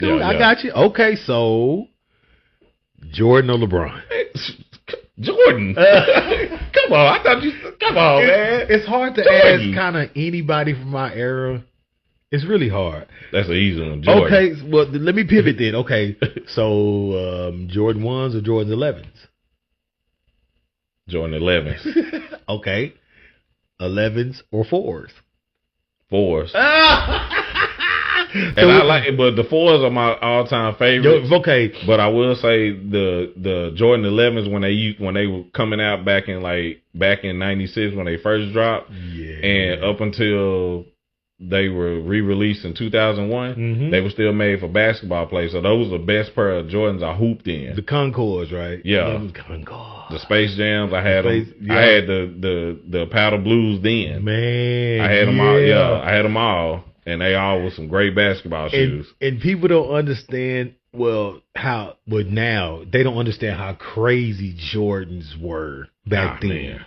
cool. Yeah, I got you. Okay, so Jordan or LeBron? Jordan. Come on. Come on, man. It's hard to Jordan. ask kind of anybody from my era. It's really hard. That's an easy one. Jordan. Okay, well, let me pivot then. Okay, so Jordan 1s or Jordan 11s? Jordan 11s. Okay, 11s or 4s? 4s. And I like it, but the 4s are my all-time favorites. Okay, but I will say the Jordan 11s when they were coming out back in '96 when they first dropped, and up until they were re-released in 2001, they were still made for basketball players. So those were the best pair of Jordans I hooped in. The Concords, right? Yeah, Concords. The Space Jams. I had them. Yeah. I had the Powder Blues then. Man, I had them all. Yeah, I had them all. And they all were some great basketball shoes. And people don't understand, now they don't understand how crazy Jordans were back then. Man.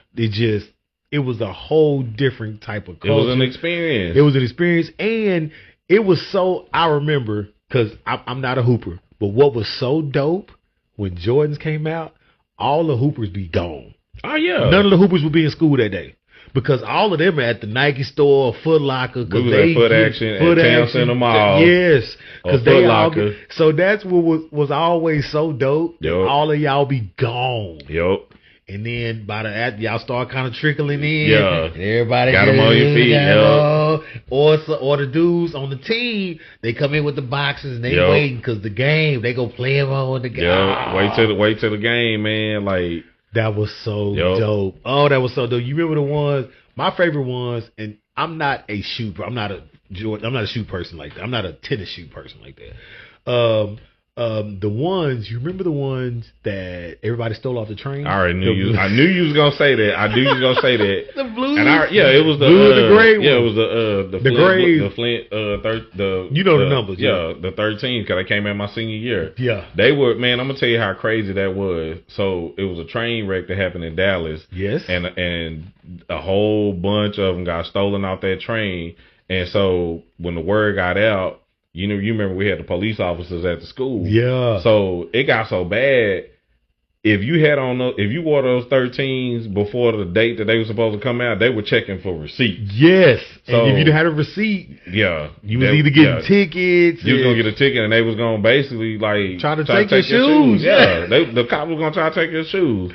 It was a whole different type of culture. It was an experience. It was an experience. And it was so, I remember, because I'm not a hooper, but what was so dope when Jordans came out, all the hoopers be gone. Oh, yeah. None of the hoopers would be in school that day. Because all of them are at the Nike store, Foot Locker. We was at Foot Action at Town Center Mall. Yes. Because they all Locker. So that's what was always so dope. Yep. All of y'all be gone. Yep. And then by the y'all start kind of trickling in. Yeah. And everybody got them on your feet. Yep. Or the dudes on the team, they come in with the boxes and they waiting because the game, they go play them on the game. Yeah. Wait till the game, man. Like. That was so dope. Oh, that was so dope. You remember the ones? My favorite ones, and I'm not a shoe person like that. I'm not a tennis shoe person like that. The ones, you remember the ones that everybody stole off the train? I already knew you. I knew you was gonna say that. I knew you was gonna say that. The blues. And it was the gray one. Yeah, it was the gray. The Flint. The numbers. Yeah, the 13 because I came in my senior year. Yeah, they were, man. I'm gonna tell you how crazy that was. So it was a train wreck that happened in Dallas. Yes, and a whole bunch of them got stolen off that train. And so when the word got out, you remember we had the police officers at the school. Yeah. So it got so bad. If you wore those 13s before the date that they were supposed to come out, they were checking for receipts. Yes. So, and if you didn't have a receipt, you was either getting tickets. You was gonna get a ticket, and they was gonna basically try to take your shoes. Yeah. The cop was gonna try to take your shoes.